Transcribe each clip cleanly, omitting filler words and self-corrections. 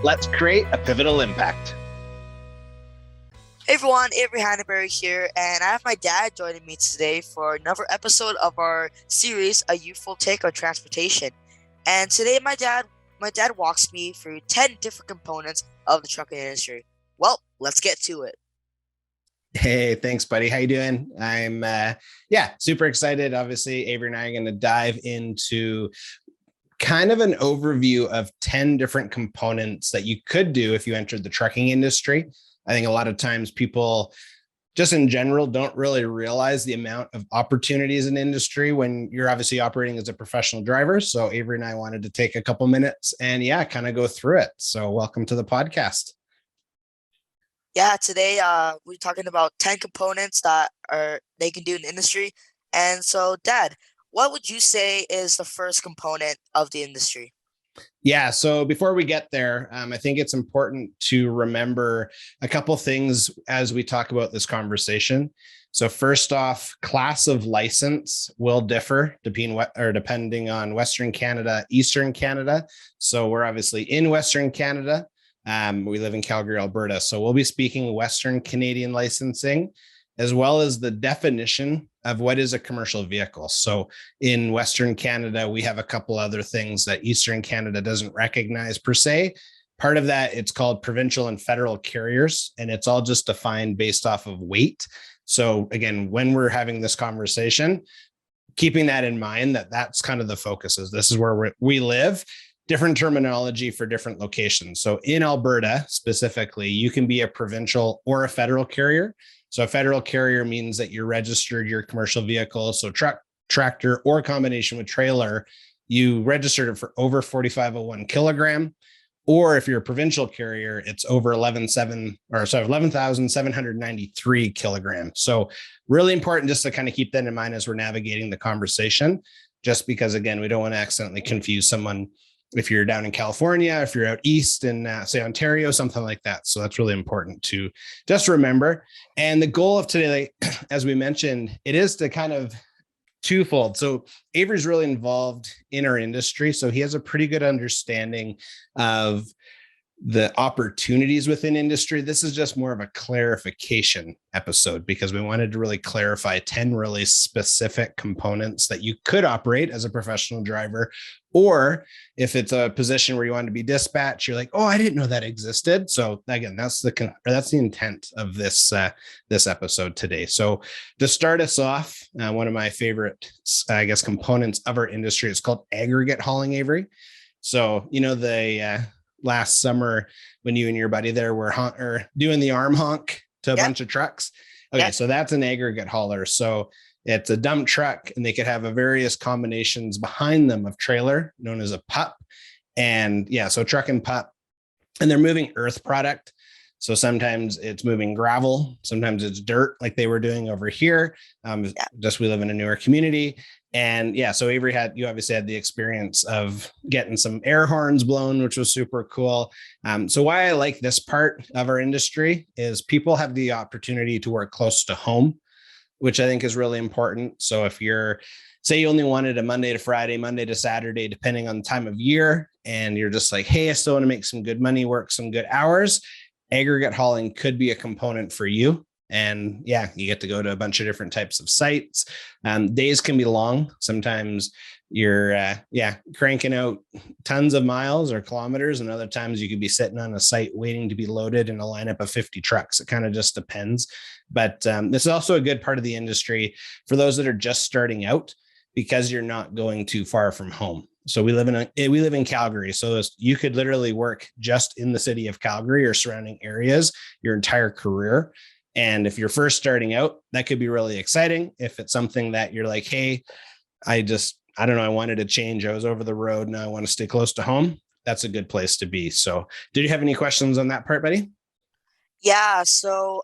Let's create a pivotal impact. Hey everyone, Avery and Hannaberry here, and I have my dad joining me today for another episode of our series, A Youthful Take on Transportation. And today my dad walks me through 10 different components of the trucking industry. Well, let's get to it. Hey, thanks, buddy. How you doing? I'm super excited. Obviously, Avery and I are going to dive into kind of an overview of 10 different components that you could do if you entered the trucking industry. I think a lot of times people just in general don't really realize the amount of opportunities in industry when you're obviously operating as a professional driver. So Avery and I wanted to take a couple minutes and kind of go through it. So welcome to the podcast. Yeah, today we're talking about 10 components that they can do in the industry. And so, Dad, what would you say is the first component of the industry? Yeah. So before we get there, I think it's important to remember a couple things as we talk about this conversation. So first off, class of license will differ depending on Western Canada, Eastern Canada. So we're obviously in Western Canada. We live in Calgary, Alberta. So we'll be speaking Western Canadian licensing, as well as the definition of what is a commercial vehicle. So in Western Canada, we have a couple other things that Eastern Canada doesn't recognize per se. Part of that, it's called provincial and federal carriers, and it's all just defined based off of weight. So again, when we're having this conversation, keeping that in mind, that's kind of the focus is this is where we live. Different terminology for different locations. So in Alberta specifically, you can be a provincial or a federal carrier. So a federal carrier means that you're registered your commercial vehicle. So truck, tractor, or a combination with trailer, you registered it for over 4,501 kilogram. Or if you're a provincial carrier, it's over 11,793 kilograms. So really important just to kind of keep that in mind as we're navigating the conversation, just because, again, we don't want to accidentally confuse someone if you're down in California, if you're out east in, say, Ontario, something like that. So that's really important to just remember. And the goal of today, as we mentioned, it is to kind of twofold. So Avery's really involved in our industry. So he has a pretty good understanding of the opportunities within industry. This is just more of a clarification episode because we wanted to really clarify 10 really specific components that you could operate as a professional driver. Or if it's a position where you want to be dispatched, you're like, oh, I didn't know that existed. So again, that's the intent of this episode today. So to start us off, one of my favorite, components of our industry is called aggregate hauling, Avery. So, the last summer when you and your buddy there were doing the arm honk to a bunch of trucks. Okay. So that's an aggregate hauler. So it's a dump truck and they could have a various combinations behind them of trailer known as a pup. And so truck and pup, and they're moving earth product. So sometimes it's moving gravel, sometimes it's dirt like they were doing over here. Just we live in a newer community. And so Avery you obviously had the experience of getting some air horns blown, which was super cool. So why I like this part of our industry is people have the opportunity to work close to home, which I think is really important. So if say you only wanted a Monday to Friday, Monday to Saturday, depending on the time of year, and you're just like, hey, I still want to make some good money, work some good hours, aggregate hauling could be a component for you. And you get to go to a bunch of different types of sites. Days can be long. Sometimes you're cranking out tons of miles or kilometers, and other times you could be sitting on a site waiting to be loaded in a lineup of 50 trucks. It kind of just depends. But this is also a good part of the industry for those that are just starting out, because you're not going too far from home. So we live in Calgary. So you could literally work just in the city of Calgary or surrounding areas your entire career. And if you're first starting out, that could be really exciting. If it's something that you're like, hey, I don't know, I wanted to change. I was over the road. Now I want to stay close to home. That's a good place to be. So did you have any questions on that part, buddy? Yeah, so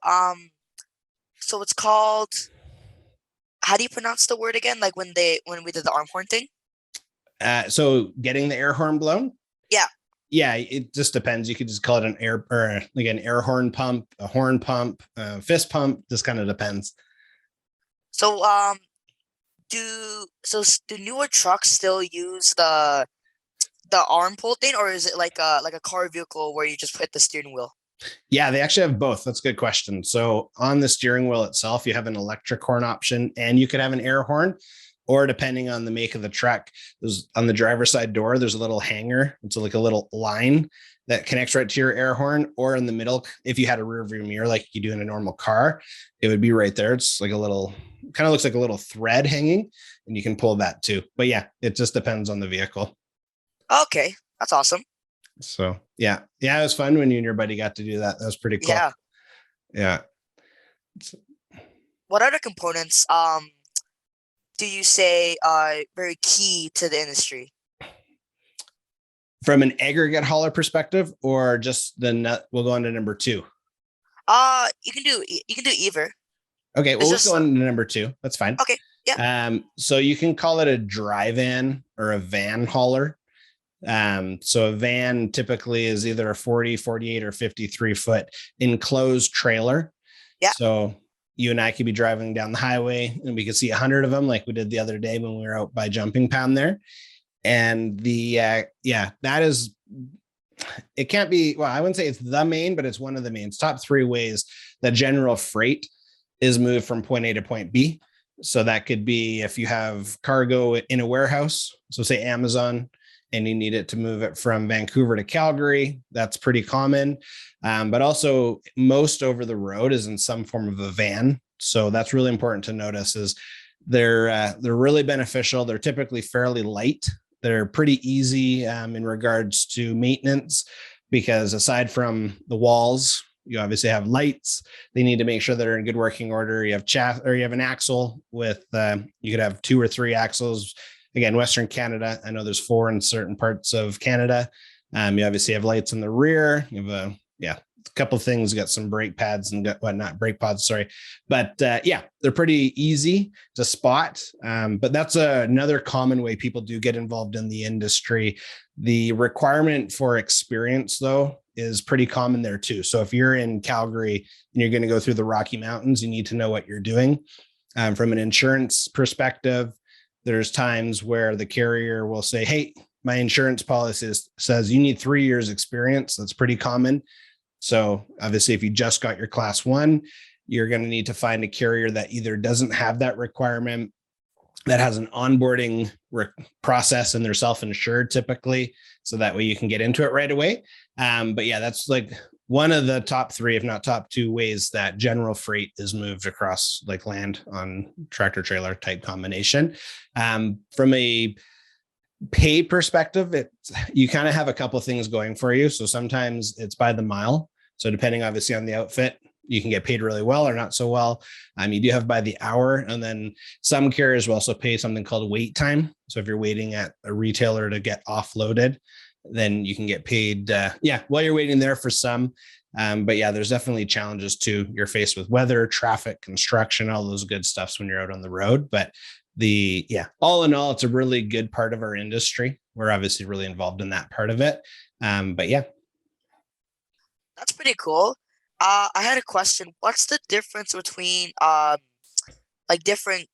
it's called, how do you pronounce the word again? Like when we did the arm horn thing? So getting the air horn blown? Yeah. Yeah, it just depends. You could just call it an air horn pump, a horn pump, fist pump. Just kind of depends. So do newer trucks still use the the arm pull thing, or is it like a car vehicle where you just hit the steering wheel? Yeah, they actually have both. That's a good question. So on the steering wheel itself, you have an electric horn option, and you could have an air horn, or depending on the make of the truck, there's on the driver's side door, there's a little hanger. It's like a little line that connects right to your air horn, or in the middle, if you had a rear view mirror like you do in a normal car, it would be right there. It's like a little, kind of looks like a little thread hanging, and you can pull that too. But yeah, it just depends on the vehicle. Okay, that's awesome. So yeah, it was fun when you and your buddy got to do that. That was pretty cool. Yeah. Yeah. What other components do you say are very key to the industry? From an aggregate hauler perspective, or just the nut, we'll go on to number two. You can do either. Okay, well, It's let's go on to number two. That's fine. okay. Yeah. So you can call it a dry van or a van hauler. So a van typically is either a 40, 48, or 53 foot enclosed trailer. Yeah. So you and I could be driving down the highway and we could see 100 of them, like we did the other day when we were out by Jumping Pound there. And that is, it can't be, well, I wouldn't say it's the main, but it's one of the main top three ways that general freight is moved from point A to point B. So that could be if you have cargo in a warehouse, so say Amazon, and you need it to move it from Vancouver to Calgary, that's pretty common. But also most over the road is in some form of a van. So that's really important to notice is they're really beneficial. They're typically fairly light. They're pretty easy in regards to maintenance, because aside from the walls, you obviously have lights. They need to make sure they're in good working order. You have you have an axle with, you could have 2 or 3 axles. Again, Western Canada, I know there's 4 in certain parts of Canada. You obviously have lights in the rear. You have a couple of things. You got some brake pads and whatnot, brake pods, sorry. But they're pretty easy to spot. But that's another common way people do get involved in the industry. The requirement for experience, though, is pretty common there too. So if you're in Calgary and you're going to go through the Rocky Mountains, you need to know what you're doing. From an insurance perspective, there's times where the carrier will say, hey, my insurance policy says you need 3 years experience. That's pretty common. So obviously, if you just got your class 1, you're going to need to find a carrier that either doesn't have that requirement, that has an onboarding process, and they're self-insured typically. So that way you can get into it right away. But yeah, that's like one of the top 3, if not top 2 ways that general freight is moved across like land on tractor trailer type combination. From a pay perspective, you kind of have a couple of things going for you. So sometimes it's by the mile. So depending obviously on the outfit, you can get paid really well or not so well. You do have by the hour, and then some carriers will also pay something called wait time. So if you're waiting at a retailer to get offloaded, then you can get paid, while you're waiting there for some. But yeah, there's definitely challenges too. You're faced with weather, traffic, construction, all those good stuffs when you're out on the road. But all in all, it's a really good part of our industry. We're obviously really involved in that part of it. But yeah. That's pretty cool. I had a question. What's the difference between like different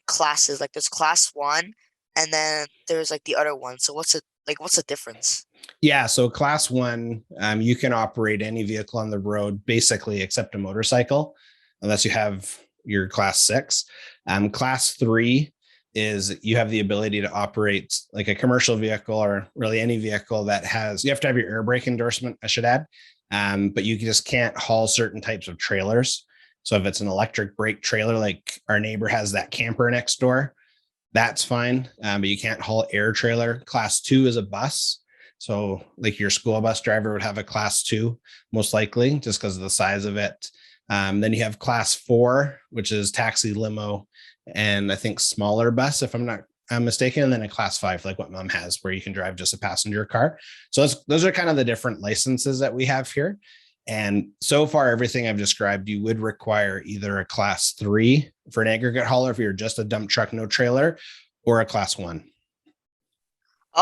classes? Like there's class 1, and then there's like the other one. So what's the difference? Yeah, so class 1, you can operate any vehicle on the road basically except a motorcycle, unless you have your class 6. Class 3 is you have the ability to operate like a commercial vehicle, or really any vehicle that you have to have your air brake endorsement, I should add. But you just can't haul certain types of trailers. So if it's an electric brake trailer, like our neighbor has that camper next door, that's fine. But you can't haul air trailer. Class 2 is a bus. So like your school bus driver would have a class 2, most likely, just because of the size of it. Then you have class 4, which is taxi, limo, and I think smaller bus, if I'm mistaken. And then a class 5, like what mom has, where you can drive just a passenger car. So those are kind of the different licenses that we have here. And so far, everything I've described, you would require either a class 3 for an aggregate hauler if you're just a dump truck, no trailer, or a class 1.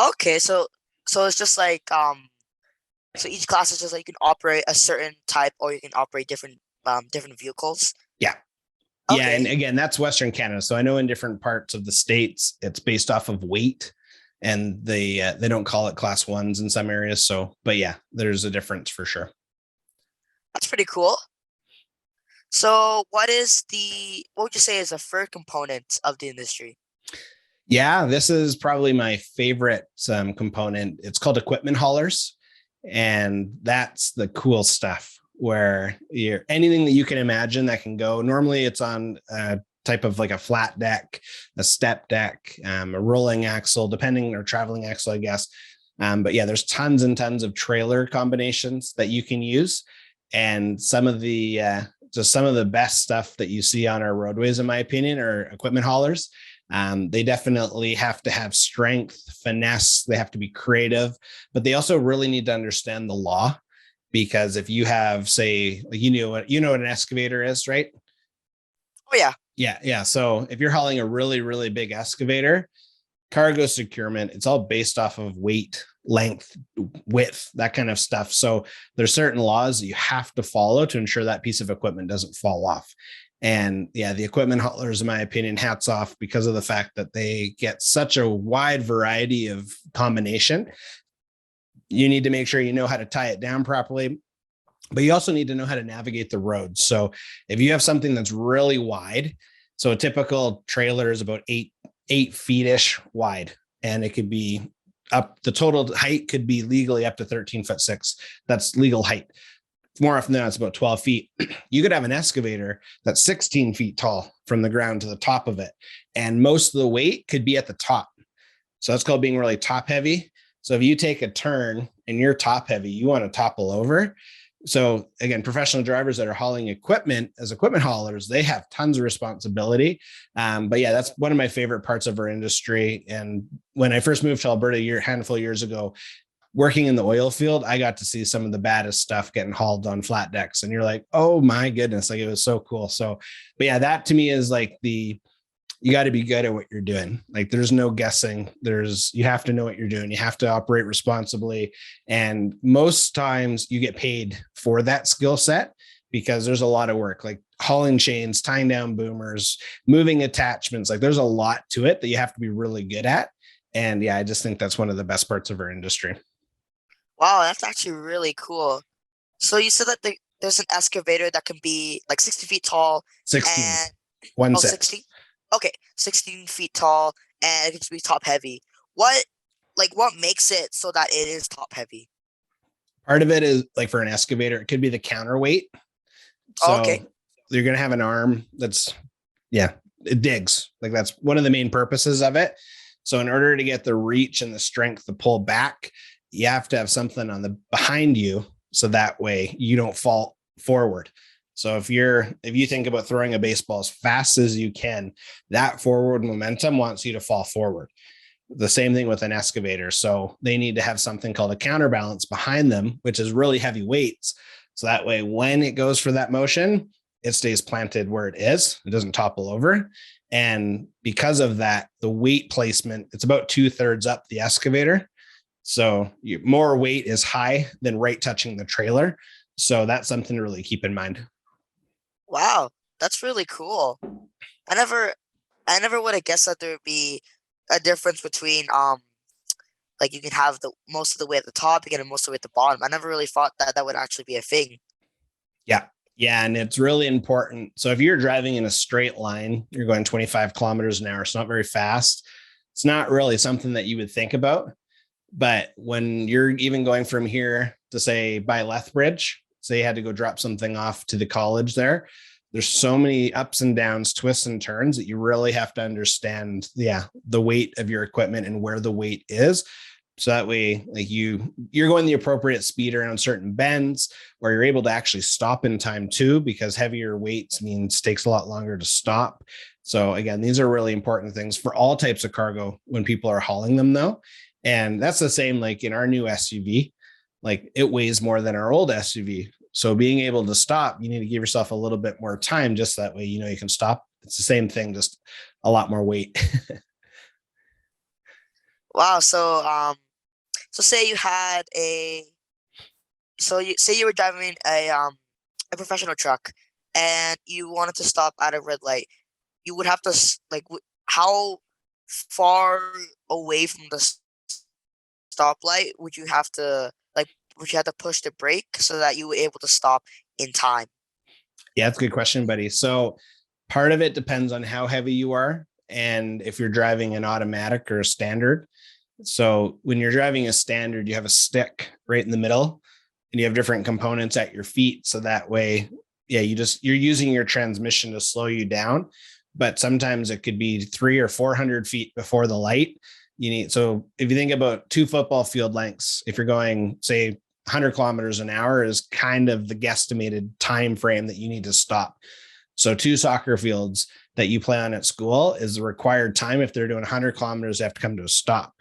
Okay, so it's just like so each class is just like you can operate a certain type, or you can operate different vehicles. Yeah. Okay. Yeah. And again, that's Western Canada. So I know in different parts of the States, it's based off of weight. and they don't call it class ones in some areas. So, but yeah, there's a difference for sure. That's pretty cool. So what would you say is the first component of the industry? Yeah, this is probably my favorite component. It's called equipment haulers, and that's the cool stuff where you're anything that you can imagine that can go. Normally, it's on a type of like a flat deck, a step deck, a rolling axle, depending, or traveling axle, I guess. But yeah, there's tons and tons of trailer combinations that you can use, and some of the best stuff that you see on our roadways, in my opinion, are equipment haulers. They definitely have to have strength, finesse. They have to be creative, but they also really need to understand the law. Because if you have, say, like you know what an excavator is, right? Oh yeah. Yeah. So if you're hauling a really, really big excavator, cargo securement, it's all based off of weight, length, width, that kind of stuff. So there's certain laws that you have to follow to ensure that piece of equipment doesn't fall off. And yeah, the equipment haulers, in my opinion, hats off because of the fact that they get such a wide variety of combination. You need to make sure you know how to tie it down properly, but you also need to know how to navigate the road. So if you have something that's really wide, so a typical trailer is about 8 feet-ish wide, and it could be up, the total height could be legally up to 13 foot 6. That's legal height. More often than not, it's about 12 feet. You could have an excavator that's 16 feet tall from the ground to the top of it, and most of the weight could be at the top. So that's called being really top heavy. So if you take a turn and you're top heavy, you want to topple over. So again, professional drivers that are hauling equipment as equipment haulers, they have tons of responsibility. But yeah, that's one of my favorite parts of our industry. And when I first moved to Alberta a handful of years ago, working in the oil field, I got to see some of the baddest stuff getting hauled on flat decks. And you're like, oh my goodness, like it was so cool. So, but yeah, that to me is like you got to be good at what you're doing. Like there's no guessing. You have to know what you're doing. You have to operate responsibly. And most times you get paid for that skill set because there's a lot of work, like hauling chains, tying down boomers, moving attachments. Like there's a lot to it that you have to be really good at. And yeah, I just think that's one of the best parts of our industry. Wow, that's actually really cool. So you said that there's an excavator that can be like 60 feet tall 16, and one oh, six. 16. Okay, 16 feet tall and it can be top heavy. What makes it so that it is top heavy? Part of it is like for an excavator, it could be the counterweight. Oh, okay. So you're going to have an arm that's, yeah, it digs. Like that's one of the main purposes of it. So in order to get the reach and the strength to pull back, you have to have something on the behind you. So that way you don't fall forward. So if you think about throwing a baseball as fast as you can, that forward momentum wants you to fall forward. The same thing with an excavator. So they need to have something called a counterbalance behind them, which is really heavy weights. So that way, when it goes for that motion, it stays planted where it is. It doesn't topple over. And because of that, the weight placement, it's about 2/3 up the excavator. So more weight is high than right touching the trailer. So that's something to really keep in mind. Wow, that's really cool. I never I never would have guessed that there would be a difference between like you can have the most of the way at the top, you get most of the way at the bottom. I never really thought that that would actually be a thing. Yeah. Yeah. And it's really important. So if you're driving in a straight line, you're going 25 kilometers an hour. It's not very fast. It's not really something that you would think about. But when you're even going from here to say by Lethbridge, say you had to go drop something off to the college there's so many ups and downs, twists and turns that you really have to understand, the weight of your equipment and where the weight is. So that way, like you're going the appropriate speed around certain bends, where you're able to actually stop in time too, because heavier weights means takes a lot longer to stop. So again, these are really important things for all types of cargo when people are hauling them though. And that's the same, like in our new SUV, like it weighs more than our old SUV. So being able to stop, you need to give yourself a little bit more time, just that way, you can stop. It's the same thing, just a lot more weight. Wow, so say you had a so you say you were driving a professional truck and you wanted to stop at a red light. You would have to how far away from the stoplight, would you have to push the brake so that you were able to stop in time? Yeah, that's a good question, buddy. So part of it depends on how heavy you are and if you're driving an automatic or a standard. So when you're driving a standard, you have a stick right in the middle and you have different components at your feet. So that way, yeah, you're using your transmission to slow you down. But sometimes it could be 300 or 400 feet before the light. So if you think about 2 football field lengths, if you're going, say, 100 kilometers an hour is kind of the guesstimated time frame that you need to stop. So 2 soccer fields that you play on at school is the required time. If they're doing 100 kilometers, they have to come to a stop.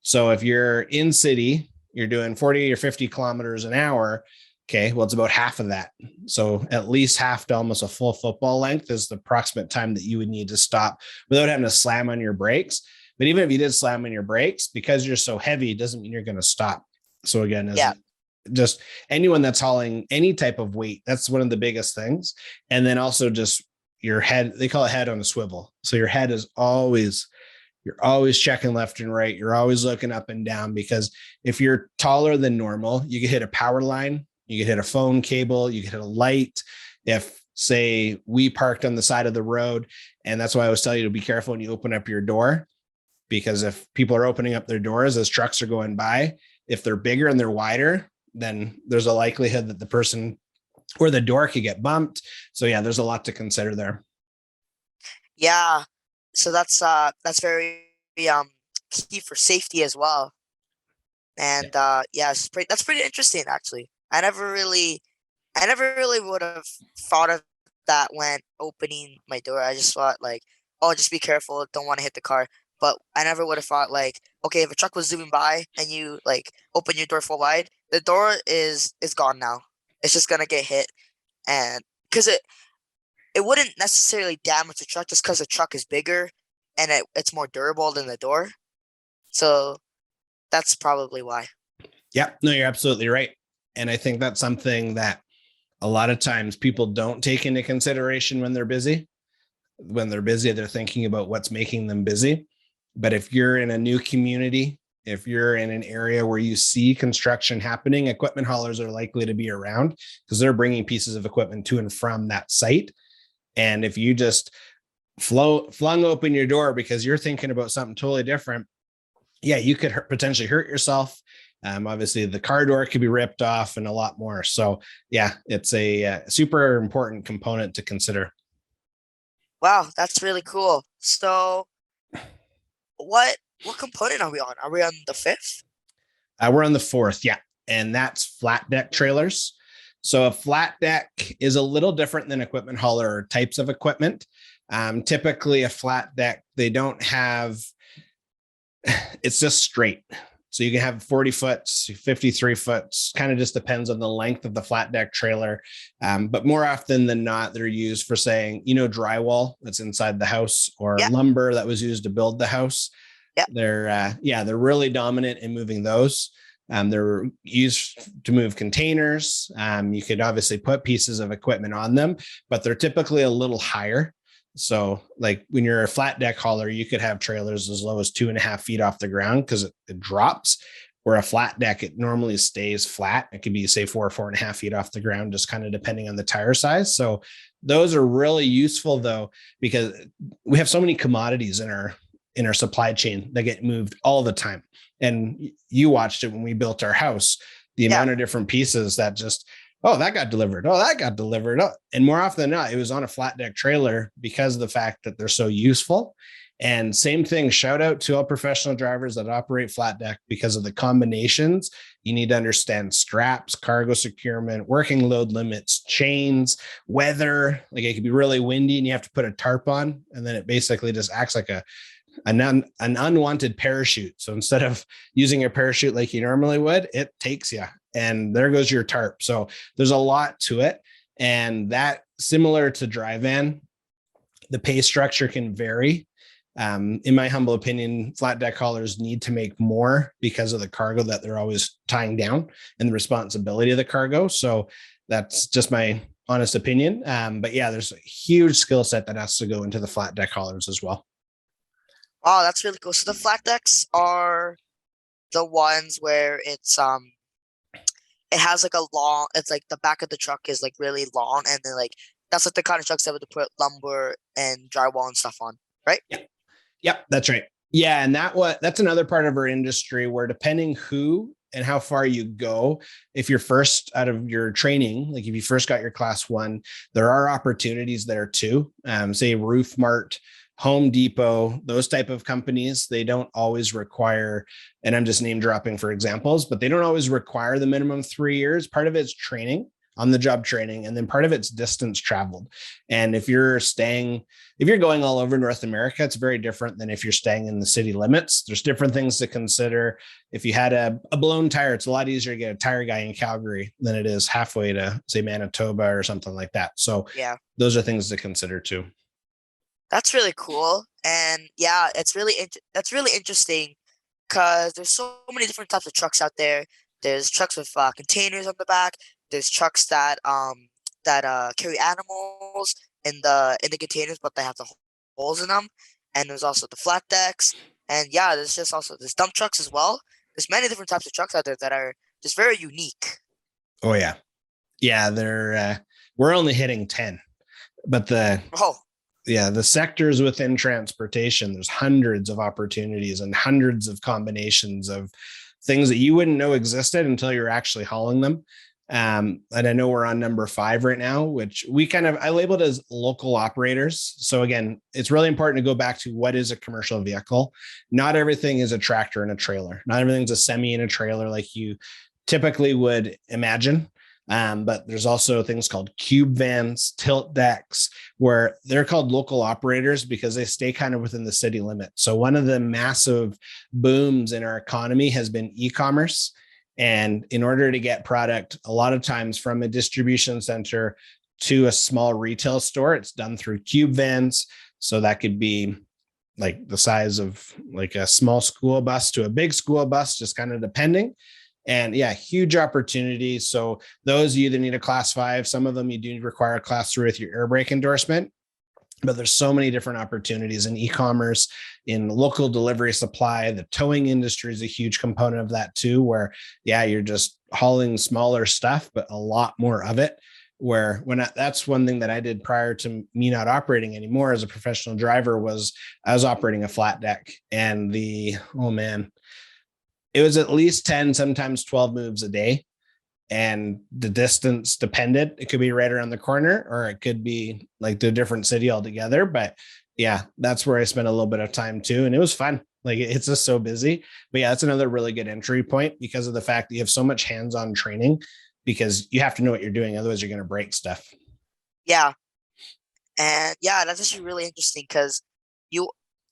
So if you're in city, you're doing 40 or 50 kilometers an hour. Okay, well, it's about half of that. So at least half to almost a full football length is the approximate time that you would need to stop without having to slam on your brakes. But even if you did slam on your brakes, because you're so heavy, it doesn't mean you're going to stop. So again, just anyone that's hauling any type of weight, that's one of the biggest things. And then also just your head, they call it head on a swivel. So your head is you're always checking left and right. You're always looking up and down, because if you're taller than normal, you could hit a power line, you could hit a phone cable, you could hit a light. If, say, we parked on the side of the road, and that's why I always tell you to be careful when you open up your door, because if people are opening up their doors as trucks are going by, if they're bigger and they're wider, then there's a likelihood that the person or the door could get bumped. So yeah, there's a lot to consider there. Yeah. So that's very key for safety as well. And yeah, that's pretty interesting actually. I never really would have thought of that when opening my door. I just thought like, oh, just be careful, don't want to hit the car. But I never would have thought like, okay, if a truck was zooming by and you like open your door full wide, the door is gone now. It's just gonna get hit, and because it wouldn't necessarily damage the truck just because the truck is bigger and it's more durable than the door. So that's probably why. Yeah, no, you're absolutely right. And I think that's something that a lot of times people don't take into consideration when they're busy. When they're busy, they're thinking about what's making them busy. But if you're in a new community, if you're in an area where you see construction happening, equipment haulers are likely to be around because they're bringing pieces of equipment to and from that site. And if you just flung open your door because you're thinking about something totally different, yeah, you could potentially hurt yourself. Obviously, the car door could be ripped off and a lot more. So yeah, it's a super important component to consider. Wow, that's really cool. So what component are we on? Are we on the 5th? We're on the 4th, yeah, and that's flat deck trailers. So a flat deck is a little different than equipment hauler types of equipment. Typically, a flat deck, they don't have, it's just straight. So you can have 40 foot, 53 foot, kind of just depends on the length of the flat deck trailer. But more often than not, they're used for saying, drywall that's inside the house or lumber that was used to build the house. They're really dominant in moving those. They're used to move containers. You could obviously put pieces of equipment on them, but they're typically a little higher. So like when you're a flat deck hauler, you could have trailers as low as 2.5 feet off the ground because it drops. Where a flat deck, it normally stays flat. It could be, say, 4.5 feet off the ground, just kind of depending on the tire size. So those are really useful though, because we have so many commodities in our supply chain that get moved all the time. And you watched it when we built our house, the amount of different pieces that just, oh, that got delivered. Oh, that got delivered. Oh. And more often than not, it was on a flat deck trailer because of the fact that they're so useful. And same thing, shout out to all professional drivers that operate flat deck because of the combinations. You need to understand straps, cargo securement, working load limits, chains, weather. Like it could be really windy and you have to put a tarp on, and then it basically just acts like an unwanted parachute. So instead of using a parachute like you normally would, it takes you, and there goes your tarp. So there's a lot to it. And that, similar to dry van, the pay structure can vary. In my humble opinion, flat deck haulers need to make more because of the cargo that they're always tying down and the responsibility of the cargo. So that's just my honest opinion. But yeah, there's a huge skill set that has to go into the flat deck haulers as well. Wow, that's really cool. So the flat decks are the ones where it has like a long, it's like the back of the truck is like really long, and then like that's like the kind of trucks that would put lumber and drywall and stuff on, right? Yep. Yep, that's right. Yeah, and that's another part of our industry where depending who and how far you go, if you're first out of your training, like if you first got your class one, there are opportunities there too. Say Roof Mart, Home Depot, those type of companies, they don't always require, and I'm just name dropping for examples, but they don't always require the minimum 3 years. Part of it's training, on the job training, and then part of it's distance traveled. And if you're going all over North America, it's very different than if you're staying in the city limits. There's different things to consider. If you had a blown tire, it's a lot easier to get a tire guy in Calgary than it is halfway to, say, Manitoba or something like that. So Yeah, those are things to consider too. that's really cool. And yeah, that's really interesting because there's so many different types of trucks out there. There's trucks with containers on the back. There's trucks that carry animals in the containers, but they have the holes in them. And there's also the flat decks. And yeah, there's dump trucks as well. There's many different types of trucks out there that are just very unique. Oh yeah. Yeah, we're only hitting 10, but Oh, the sectors within transportation, there's hundreds of opportunities and hundreds of combinations of things that you wouldn't know existed until you're actually hauling them. And I know we're on number 5 right now, which I labeled as local operators. So again, it's really important to go back to what is a commercial vehicle. Not everything is a tractor and a trailer. Not everything's a semi and a trailer like you typically would imagine. But there's also things called cube vans, tilt decks, where they're called local operators because they stay kind of within the city limit. So one of the massive booms in our economy has been e-commerce. And in order to get product, a lot of times from a distribution center to a small retail store, it's done through cube vans. So that could be like the size of like a small school bus to a big school bus, just kind of depending. And yeah, huge opportunity. So those you either need a class 5, some of them you do require a class 3 with your air brake endorsement. But there's so many different opportunities in e-commerce, in local delivery supply. The towing industry is a huge component of that too, where yeah, you're just hauling smaller stuff, but a lot more of it. That's one thing that I did prior to me not operating anymore as a professional driver was I was operating a flat deck, and oh man, it was at least 10, sometimes 12 moves a day. And the distance depended. It could be right around the corner, or it could be like the different city altogether. But yeah, that's where I spent a little bit of time too. And it was fun. Like it's just so busy. But yeah, that's another really good entry point because of the fact that you have so much hands-on training, because you have to know what you're doing. Otherwise you're going to break stuff. yeah. And yeah, that's actually really interesting because you,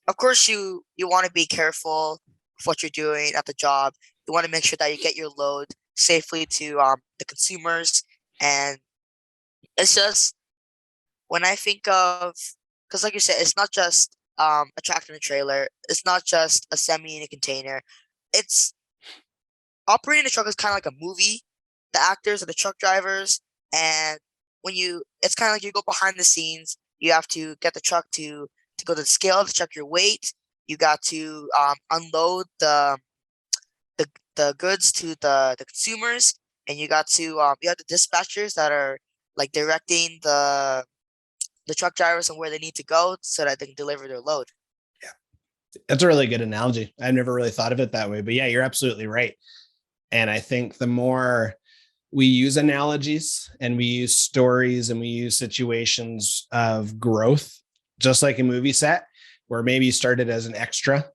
of course, you want to be careful of what you're doing at the job. You want to make sure that you get your load safely to the consumers. And it's just when I think of, because like you said, it's not just a tractor and a trailer. It's not just a semi and a container. It's operating a truck is kind of like a movie. The actors are the truck drivers, and it's kind of like you go behind the scenes. You have to get the truck to go to the scale to check your weight. You got to unload the goods to the consumers, and you have the dispatchers that are like directing the truck drivers on where they need to go so that they can deliver their load. That's a really good analogy. I've never really thought of it that way, but yeah, you're absolutely right. And I think the more we use analogies and we use stories and we use situations of growth, just like a movie set where maybe you started as an extra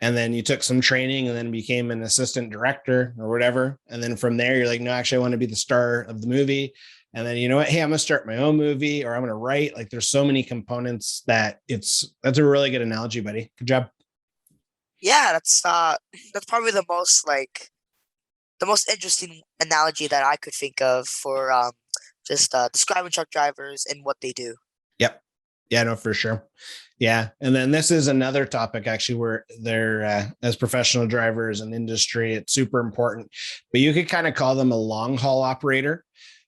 and then you took some training and then became an assistant director or whatever. And then from there, you're like, no, actually, I want to be the star of the movie. And then, you know what? Hey, I'm going to start my own movie, or I'm going to write. Like there's so many components that's a really good analogy, buddy. Good job. Yeah, that's probably the most interesting analogy that I could think of for just describing truck drivers and what they do. Yep. Yeah, no, for sure. Yeah. And then this is another topic actually where they're as professional drivers in industry, it's super important, but you could kind of call them a long haul operator,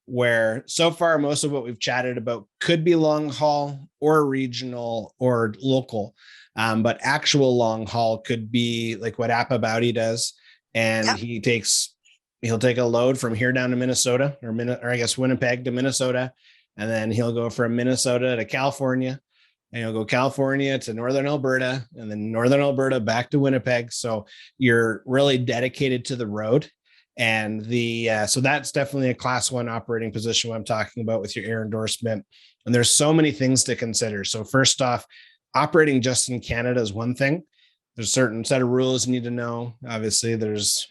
where so far most of what we've chatted about could be long haul or regional or local. But actual long haul could be like what App About does. and Yeah. he'll take a load from here down to Minnesota or I guess Winnipeg to Minnesota. And then he'll go from Minnesota to California, and he'll go California to Northern Alberta, and then Northern Alberta back to Winnipeg. So you're really dedicated to the road. And so that's definitely a class 1 operating position, what I'm talking about with your air endorsement. And there's so many things to consider. So first off, operating just in Canada is one thing. There's a certain set of rules you need to know. Obviously,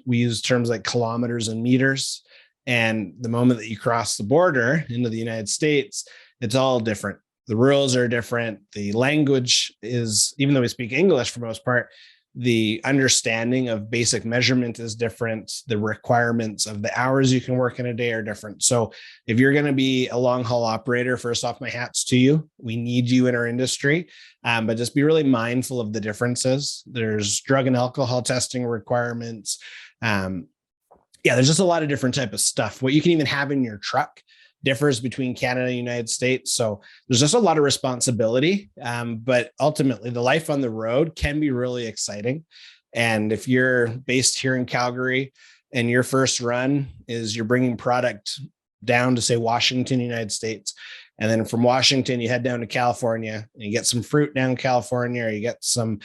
we use terms like kilometers and meters. And the moment that you cross the border into the United States, it's all different. The rules are different. The language is, even though we speak English for the most part, the understanding of basic measurement is different. The requirements of the hours you can work in a day are different. So if you're going to be a long haul operator, first off, my hat's to you. We need you in our industry, but just be really mindful of the differences. There's drug and alcohol testing requirements. There's just a lot of different type of stuff. What you can even have in your truck differs between Canada and United States. So there's just a lot of responsibility. But ultimately, the life on the road can be really exciting. And if you're based here in Calgary and your first run is you're bringing product down to, say, Washington, United States, and then from Washington, you head down to California and you get some fruit down in California, or you get some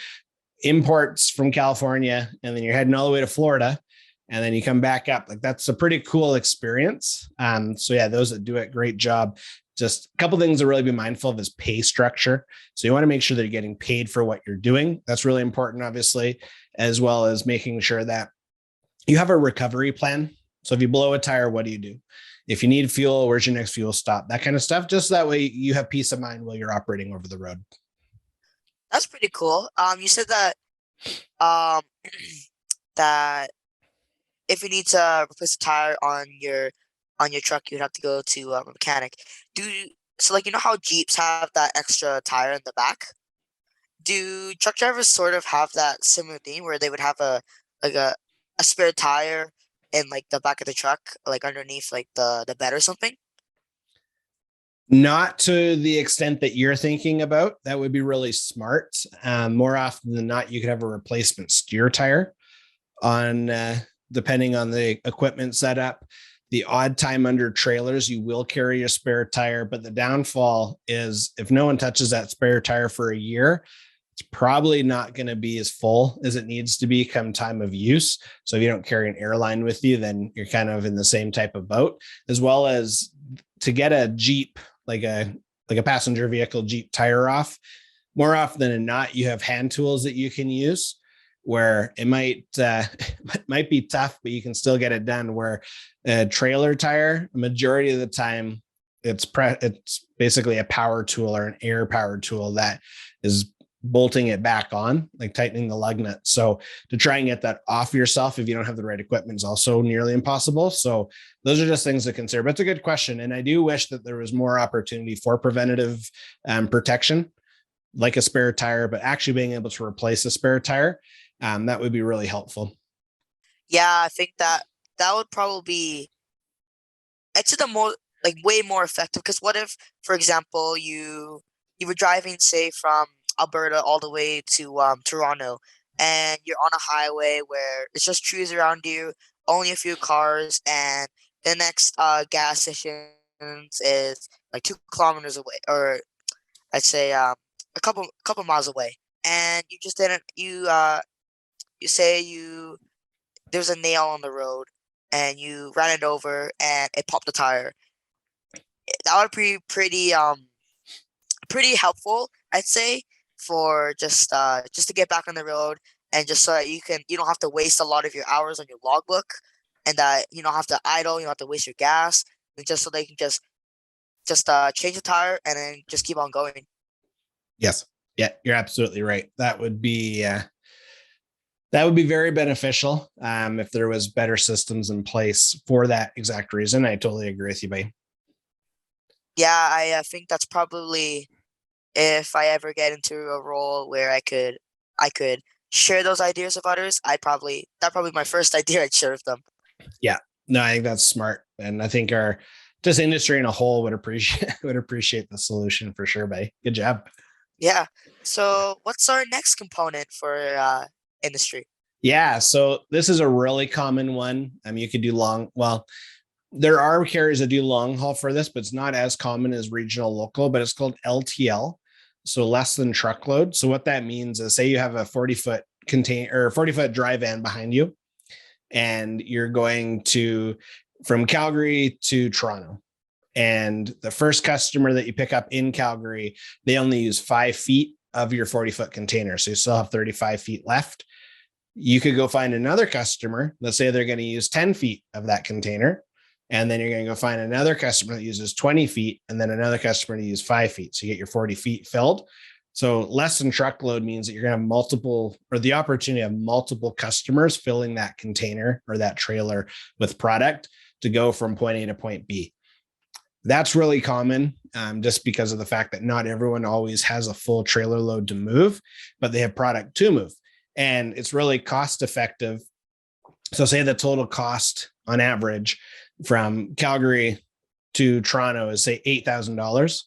imports from California, and then you're heading all the way to Florida, and then you come back up. Like, that's a pretty cool experience. So yeah, those that do it, great job. Just a couple things to really be mindful of is pay structure. So you want to make sure that you're getting paid for what you're doing. That's really important, obviously, as well as making sure that you have a recovery plan. So if you blow a tire, what do? If you need fuel, where's your next fuel stop? That kind of stuff. Just that way you have peace of mind while you're operating over the road. That's pretty cool. You said that um that if you need to replace a tire on your truck, you'd have to go to a mechanic. So like, you know how Jeeps have that extra tire in the back? Do truck drivers sort of have that similar thing where they would have a like a spare tire in like the back of the truck, like underneath like the bed or something? Not to the extent that you're thinking about. That would be really smart. More often than not, you could have a replacement steer tire on, depending on the equipment setup. The odd time under trailers, you will carry a spare tire, but the downfall is if no one touches that spare tire for a year, it's probably not going to be as full as it needs to be come time of use. So if you don't carry an airline with you, then you're kind of in the same type of boat. As well as to get a Jeep, like a passenger vehicle Jeep tire off, more often than not, you have hand tools that you can use, where it might be tough, but you can still get it done. Where a trailer tire, majority of the time, it's basically a power tool or an air power tool that is bolting it back on, like tightening the lug nut. So to try and get that off yourself if you don't have the right equipment is also nearly impossible. So those are just things to consider. But it's a good question, and I do wish that there was more opportunity for preventative protection, like a spare tire, but actually being able to replace a spare tire. That would be really helpful. Yeah, I think that would probably be it's the more like way more effective. Because what if, for example, you were driving, say, from Alberta all the way to Toronto, and you're on a highway where it's just trees around you, only a few cars, and the next gas station is like 2 kilometers away, or I'd say a couple miles away, and you just didn't you say you there's a nail on the road and you ran it over and it popped the tire. That would be pretty helpful, I'd say, for just to get back on the road, and just so that you don't have to waste a lot of your hours on your logbook, and that you don't have to idle, you don't have to waste your gas, and just so they can just change the tire and then just keep on going. Yes. Yeah, you're absolutely right. That would be very beneficial if there was better systems in place for that exact reason. I totally agree with you, buddy. Yeah, I think that's probably, if I ever get into a role where I could share those ideas with others, that'd probably be my first idea I'd share with them. Yeah, no, I think that's smart, and I think our just industry in a whole would appreciate the solution for sure, buddy. Good job. Yeah. So what's our next component for industry? Yeah. So this is a really common one. You could do there are carriers that do long haul for this, but it's not as common as regional local, but it's called LTL. So less than truckload. So what that means is, say you have a 40-foot container or 40-foot dry van behind you, and you're going from Calgary to Toronto. And the first customer that you pick up in Calgary, they only use 5 feet of your 40-foot container. So you still have 35 feet left. You could go find another customer. Let's say they're going to use 10 feet of that container. And then you're going to go find another customer that uses 20 feet, and then another customer to use 5 feet. So you get your 40 feet filled. So less than truckload means that you're going to have the opportunity to have multiple customers filling that container or that trailer with product to go from point A to point B. That's really common, just because of the fact that not everyone always has a full trailer load to move, but they have product to move. And it's really cost effective. So say the total cost on average from Calgary to Toronto is, say, $8,000.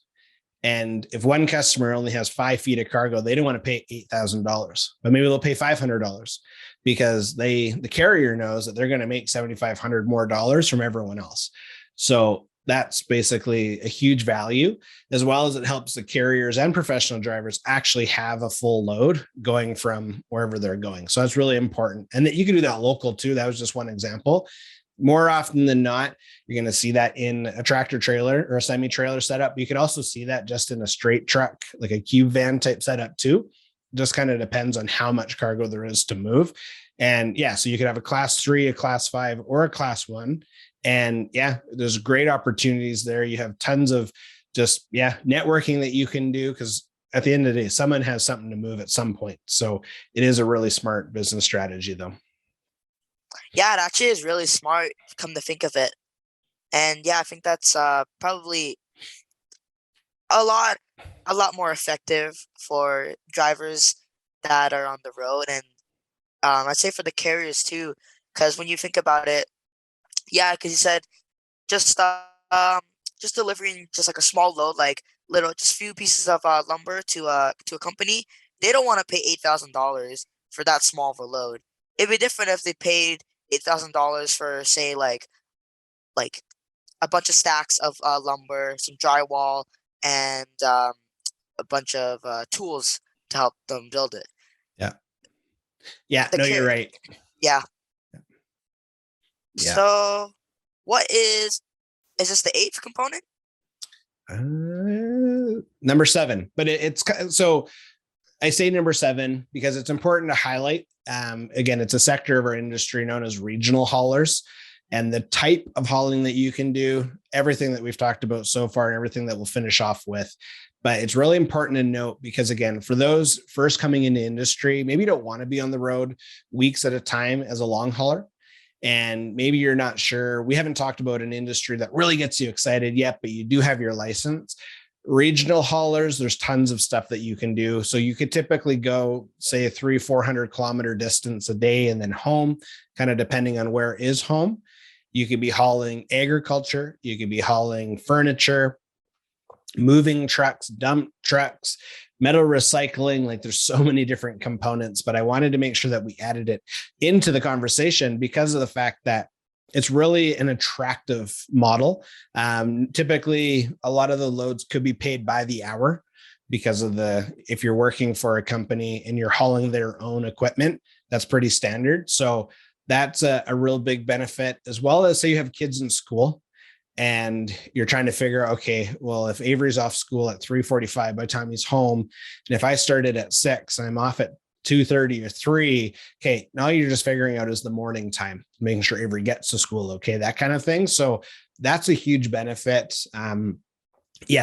And if one customer only has 5 feet of cargo, they don't want to pay $8,000, but maybe they'll pay $500 because the carrier knows that they're going to make $7,500 more dollars from everyone else. So that's basically a huge value, as well as it helps the carriers and professional drivers actually have a full load going from wherever they're going. So that's really important. And that you can do that local too. That was just one example. More often than not, you're going to see that in a tractor trailer or a semi trailer setup. You could also see that just in a straight truck, like a cube van type setup too. Just kind of depends on how much cargo there is to move. And yeah, so you could have a class 3, a class 5, or a class 1. And yeah, there's great opportunities there. You have tons of networking that you can do, because at the end of the day, someone has something to move at some point. So it is a really smart business strategy though. Yeah, it actually is really smart, come to think of it. And yeah, I think that's probably a lot more effective for drivers that are on the road, and I'd say for the carriers too, because when you think about it, yeah, because you said just just delivering just like a small load, like just few pieces of lumber to a company, they don't want to pay $8,000 for that small of a load. It'd be different if they paid $8,000 for, say, like a bunch of stacks of lumber, some drywall, and a bunch of tools to help them build it. Yeah, no, you're right. Yeah. Yeah. So, what is this the 8th component? Number 7, but it's so I say number 7 because it's important to highlight. Again, it's a sector of our industry known as regional haulers, and the type of hauling that you can do, everything that we've talked about so far, and everything that we'll finish off with. But it's really important to note, because again, for those first coming into industry, maybe you don't want to be on the road weeks at a time as a long hauler. And maybe you're not sure. We haven't talked about an industry that really gets you excited yet, but you do have your license. Regional haulers, there's tons of stuff that you can do. So you could typically go, say, a 300-400 kilometer distance a day and then home, kind of depending on where is home. You could be hauling agriculture. You could be hauling furniture, moving trucks, dump trucks, metal recycling. Like, there's so many different components, but I wanted to make sure that we added it into the conversation because of the fact that it's really an attractive model. Typically, a lot of the loads could be paid by the hour because of if you're working for a company and you're hauling their own equipment, that's pretty standard. So that's a real big benefit, as well as, say, you have kids in school and you're trying to figure out, okay, well, if Avery's off school at 3:45 by the time he's home, and if I started at 6 and I'm off at 2:30 or 3, okay, now you're just figuring out is the morning time, making sure Avery gets to school, okay, that kind of thing. So that's a huge benefit.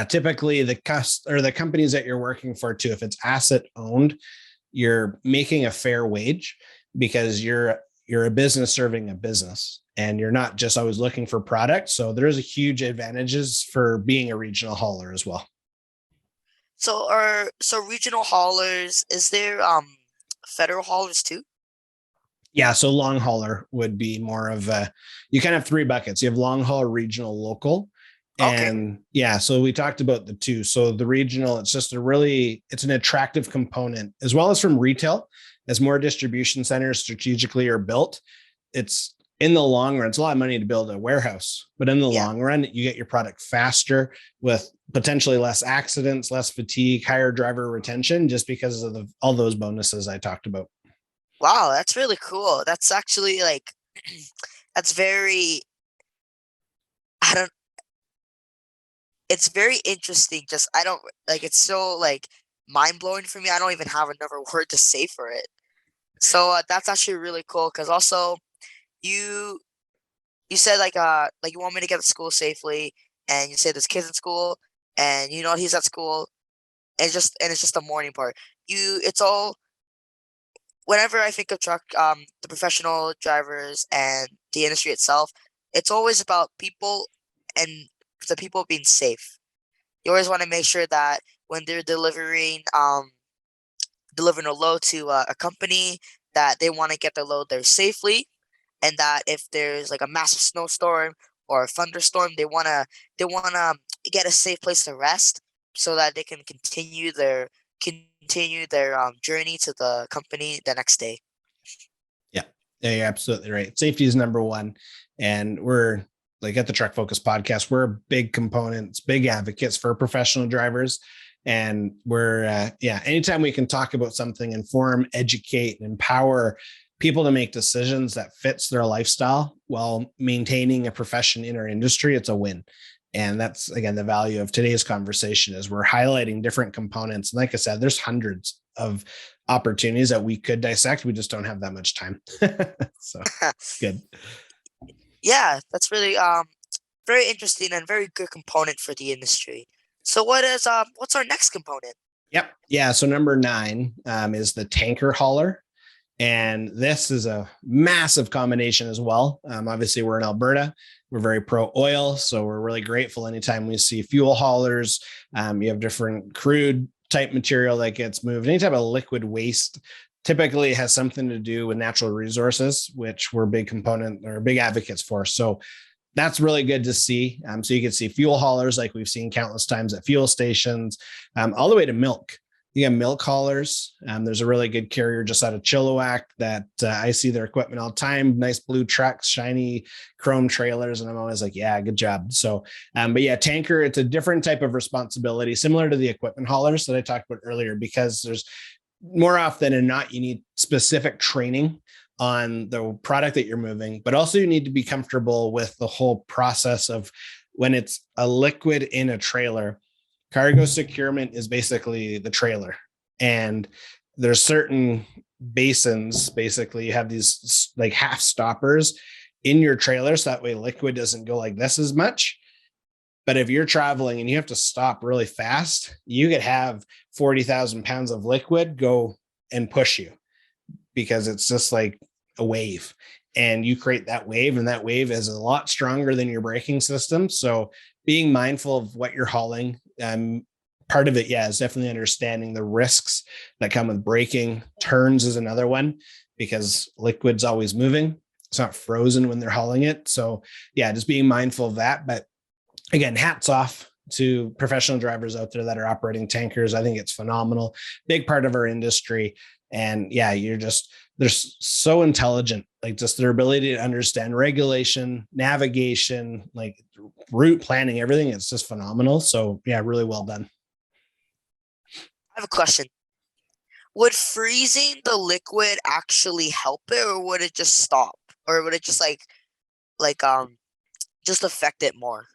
Typically the companies that you're working for too, if it's asset owned, you're making a fair wage because you're a business serving a business, and you're not just always looking for product. So there's a huge advantages for being a regional hauler as well. So regional haulers, is there federal haulers too? Yeah, so long hauler would be more of you kind of have 3 buckets. You have long haul, regional, local. And okay, yeah, so we talked about the 2. So the regional, it's just it's an attractive component, as well as from retail, as more distribution centers strategically are built, it's in the long run, it's a lot of money to build a warehouse, but in the Yeah. long run, you get your product faster with potentially less accidents, less fatigue, higher driver retention, just because of all those bonuses I talked about. Wow, that's really cool. That's actually like that's very I don't it's very interesting. Just I don't like it's so like mind blowing for me. I don't even have another word to say for it. So that's actually really cool because also you you said like you want me to get to school safely, and you say there's kids in school, and you know he's at school, and it's just the morning part. It's all whenever I think of the professional drivers and the industry itself, it's always about people and the people being safe. You always want to make sure that when they're delivering a load to a company, that they want to get the load there safely, and that if there's like a massive snowstorm or a thunderstorm, they wanna get a safe place to rest so that they can continue their journey to the company the next day. Yeah. Yeah, you're absolutely right. Safety is number one. And we're like at the Truck Focus podcast, we're big components, big advocates for professional drivers. And we're, anytime we can talk about something, inform, educate, and empower people to make decisions that fits their lifestyle while maintaining a profession in our industry, it's a win. And that's, again, the value of today's conversation is we're highlighting different components. And like I said, there's hundreds of opportunities that we could dissect. We just don't have that much time. So good. Yeah, that's really very interesting and very good component for the industry. So what's our next component? Yep. Yeah. So number 9 is the tanker hauler. And this is a massive combination as well. Obviously, we're in Alberta. We're very pro oil. So we're really grateful anytime we see fuel haulers. You have different crude type material that gets moved. Any type of liquid waste typically has something to do with natural resources, which we're big component or big advocates for. So that's really good to see. So you can see fuel haulers like we've seen countless times at fuel stations, all the way to milk. You got milk haulers. There's a really good carrier just out of Chilliwack that I see their equipment all the time. Nice blue trucks, shiny chrome trailers. And I'm always like, yeah, good job. So, but yeah, tanker, it's a different type of responsibility, similar to the equipment haulers that I talked about earlier, because there's more often than not, you need specific training on the product that you're moving, but also you need to be comfortable with the whole process of when it's a liquid in a trailer. Cargo securement is basically the trailer, and there's certain basins. Basically, you have these like half stoppers in your trailer, so that way liquid doesn't go like this as much. But if you're traveling and you have to stop really fast, you could have 40,000 pounds of liquid go and push you because it's just like a wave, and you create that wave, and that wave is a lot stronger than your braking system. So being mindful of what you're hauling. Part of it, yeah, is definitely understanding the risks that come with braking. Turns is another one because liquid's always moving. It's not frozen when they're hauling it. So yeah, just being mindful of that. But again, hats off to professional drivers out there that are operating tankers. I think it's phenomenal. Big part of our industry. And yeah, they're so intelligent, like just their ability to understand regulation, navigation, like route planning, everything. It's just phenomenal. So yeah, really well done. I have a question. Would freezing the liquid actually help it, or would it just stop? Or would it just like just affect it more?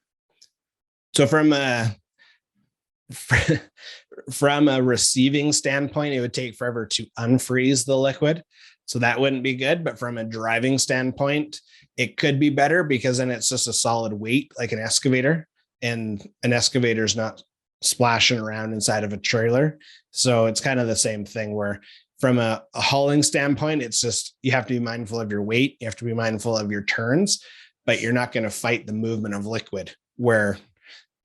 So from a receiving standpoint, it would take forever to unfreeze the liquid. So that wouldn't be good. But from a driving standpoint, it could be better because then it's just a solid weight like an excavator, and an excavator is not splashing around inside of a trailer. So it's kind of the same thing where from a hauling standpoint, it's just you have to be mindful of your weight. You have to be mindful of your turns, but you're not going to fight the movement of liquid. Where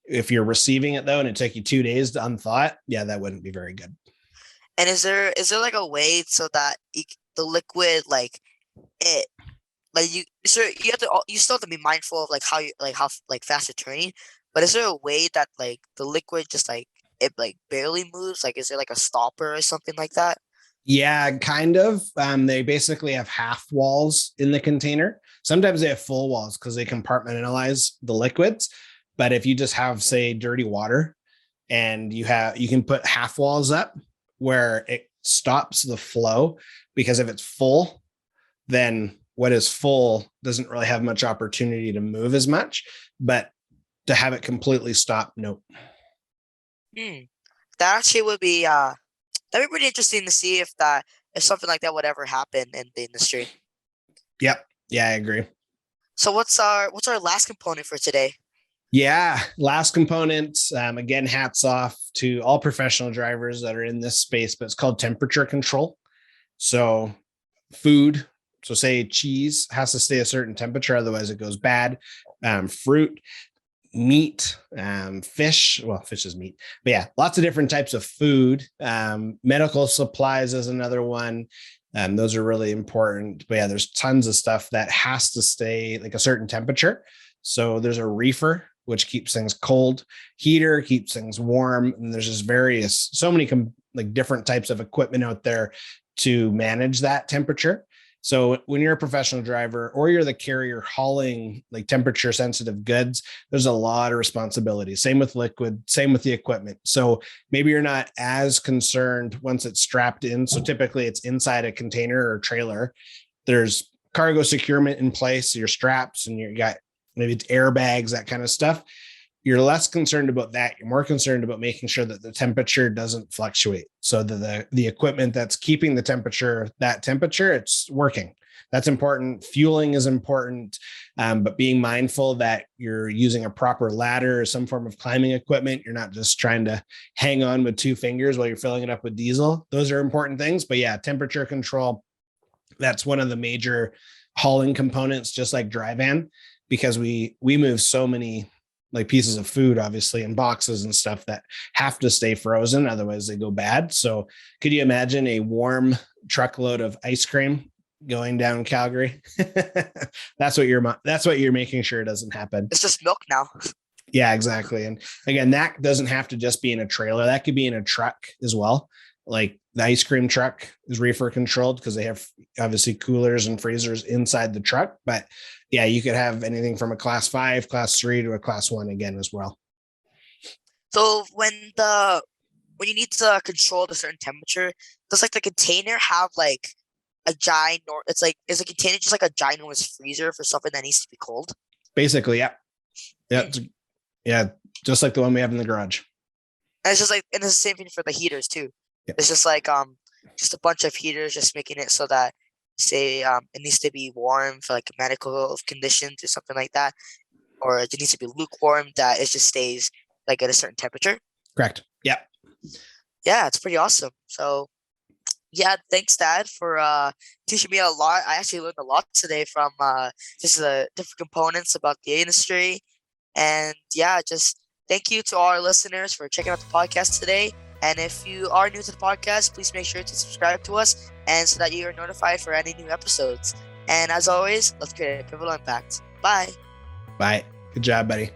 if you're receiving it though, and it took you 2 days to unthaw it, yeah, that wouldn't be very good. And is there like a way so that the liquid it like you still have to be mindful of how fast you're turning, but is there a way that like the liquid just like it like barely moves? Like is there like a stopper or something like that? Yeah, kind of. They basically have half walls in the container. Sometimes they have full walls because they compartmentalize the liquids. But if you just have, say, dirty water, and you can put half walls up where it stops the flow, because if it's full, then what is full doesn't really have much opportunity to move as much. But to have it completely stop, nope. Hmm. That actually would be that'd be pretty interesting to see if something like that would ever happen in the industry. Yep. Yeah, I agree. So what's our last component for today? Yeah, last component. Again, hats off to all professional drivers that are in this space, but it's called temperature control. So, food, so say cheese has to stay a certain temperature, otherwise it goes bad. Fruit, meat, fish. Well, fish is meat, but yeah, lots of different types of food. Medical supplies is another one. Those are really important. But yeah, there's tons of stuff that has to stay like a certain temperature. So there's a reefer, which keeps things cold, heater keeps things warm, and there's just so many like different types of equipment out there to manage that temperature. So when you're a professional driver or you're the carrier hauling like temperature sensitive goods, there's a lot of responsibility. Same with liquid, same with the equipment. So maybe you're not as concerned once it's strapped in. So typically it's inside a container or trailer. There's cargo securement in place, your straps, and you got maybe it's airbags, that kind of stuff. You're less concerned about that. You're more concerned about making sure that the temperature doesn't fluctuate. So the equipment that's keeping the temperature, that temperature, it's working. That's important. Fueling is important, but being mindful that you're using a proper ladder or some form of climbing equipment. You're not just trying to hang on with two fingers while you're filling it up with diesel. Those are important things. But yeah, temperature control, that's one of the major hauling components, just like dry van, because we move so many like pieces of food, obviously, in boxes and stuff that have to stay frozen. Otherwise they go bad. So could you imagine a warm truckload of ice cream going down Calgary? That's what you're making sure doesn't happen. It's just milk now. Yeah, exactly. And again, that doesn't have to just be in a trailer. That could be in a truck as well. Like the ice cream truck is reefer controlled because they have obviously coolers and freezers inside the truck. But yeah, you could have anything from a class 5, class 3 to a class 1 again as well. So when you need to control a certain temperature, does like the container have like a giant, or it's like, is a container just like a ginormous freezer for something that needs to be cold? Basically, yeah. Yeah. Yeah. Just like the one we have in the garage. And it's just like, and it's the same thing for the heaters too. Yep. It's just like just a bunch of heaters, just making it so that say it needs to be warm for like medical conditions or something like that, or it needs to be lukewarm that it just stays like at a certain temperature. Correct. Yeah. Yeah, it's pretty awesome. So yeah, thanks Dad for teaching me a lot. I actually learned a lot today from just the different components about the industry. And yeah, just thank you to all our listeners for checking out the podcast today. And if you are new to the podcast, please make sure to subscribe to us, and so that you are notified for any new episodes. And as always, let's create a pivotal impact. Bye. Bye. Good job, buddy.